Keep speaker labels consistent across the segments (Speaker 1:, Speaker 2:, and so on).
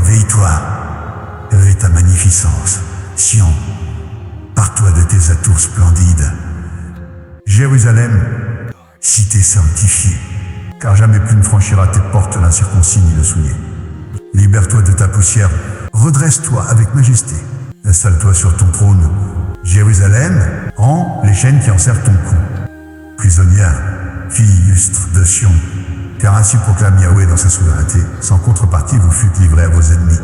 Speaker 1: éveille-toi. Éveille ta magnificence. Sion, pars-toi de tes atours splendides. Jérusalem, cité sanctifiée, car jamais plus ne franchira tes portes l'incirconcis ni le souillé. Libère-toi de ta poussière, redresse-toi avec majesté. Installe-toi sur ton trône. Jérusalem, rends les chaînes qui enserrent ton cou. Prisonnière, fille illustre de Sion, car ainsi proclame Yahweh dans sa souveraineté, sans contrepartie vous fûtes livrés à vos ennemis,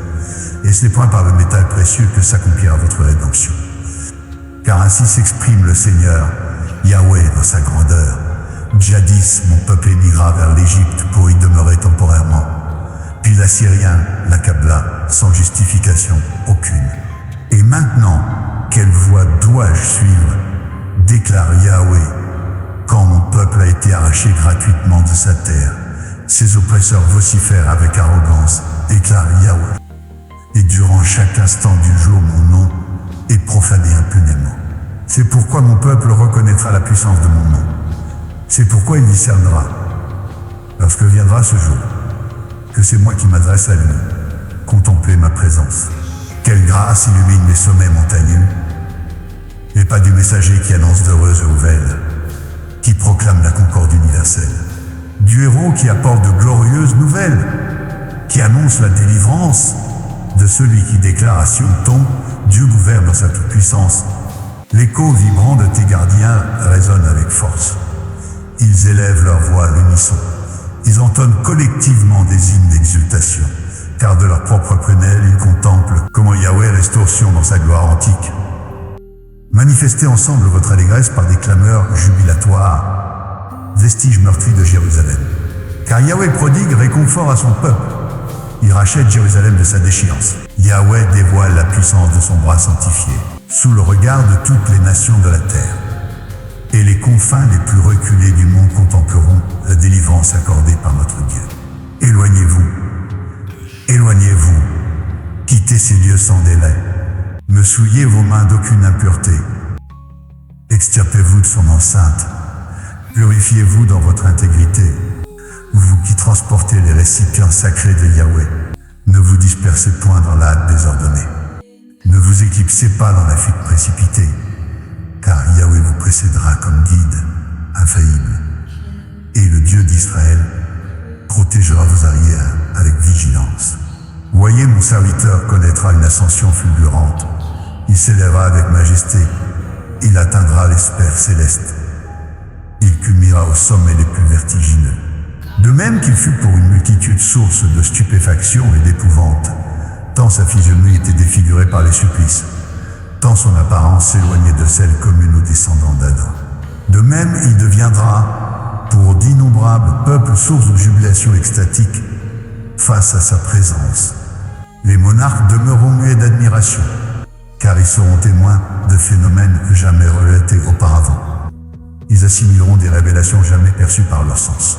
Speaker 1: et ce n'est point par le métal précieux que s'accomplira votre rédemption. Car ainsi s'exprime le Seigneur, Yahweh dans sa grandeur. Jadis, mon peuple émigra vers l'Égypte pour y demeurer temporairement. Puis l'Assyrien l'accabla sans justification aucune. Et maintenant, quelle voie dois-je suivre? Déclare Yahweh, quand mon peuple a été arraché gratuitement de sa terre. Ses oppresseurs vocifèrent avec arrogance, déclare Yahweh. Et durant chaque instant du jour, mon nom est profané impunément. C'est pourquoi mon peuple reconnaîtra la puissance de mon nom. C'est pourquoi il discernera, lorsque viendra ce jour, que c'est moi qui m'adresse à lui. Contemplez ma présence. Quelle grâce illumine les sommets montagneux, mais pas du messager qui annonce d'heureuses nouvelles, qui proclame la concorde universelle, du héros qui apporte de glorieuses nouvelles, qui annonce la délivrance, de celui qui déclare à Sion, ton Dieu gouverne dans sa toute-puissance. L'écho vibrant de tes gardiens résonne avec force. Ils élèvent leur voix à l'unisson. Ils entonnent collectivement des hymnes d'exultation, car de leur propre prunelle, ils contemplent comment Yahweh restaure Sion dans sa gloire antique. Manifestez ensemble votre allégresse par des clameurs jubilatoires, vestiges meurtris de Jérusalem. Car Yahweh prodigue réconfort à son peuple. Il rachète Jérusalem de sa déchéance. Yahweh dévoile la puissance de son bras sanctifié, sous le regard de toutes les nations de la terre. Et les confins les plus reculés du monde contempleront la délivrance accordée par notre Dieu. Éloignez-vous, éloignez-vous, quittez ces lieux sans délai. Ne souillez vos mains d'aucune impureté. Extirpez-vous de son enceinte. Purifiez-vous dans votre intégrité. Vous qui transportez les récipients sacrés de Yahweh, ne vous dispersez point dans la hâte désordonnée. Ne vous éclipsez pas dans la fuite précipitée, car Yahweh vous précédera comme guide infaillible. Et le Dieu d'Israël protégera vos arrières avec vigilance. Voyez, mon serviteur connaîtra une ascension fulgurante. Il s'élèvera avec majesté. Il atteindra les sphères célestes. Il culminera aux sommets les plus vertigineux. De même qu'il fut pour une multitude source de stupéfaction et d'épouvante, tant sa physionomie était défigurée par les supplices, tant son apparence s'éloignait de celle commune aux descendants d'Adam. De même, il deviendra, pour d'innombrables peuples, source de jubilation extatique face à sa présence. Les monarques demeureront muets d'admiration, car ils seront témoins de phénomènes jamais relatés auparavant. Ils assimileront des révélations jamais perçues par leur sens.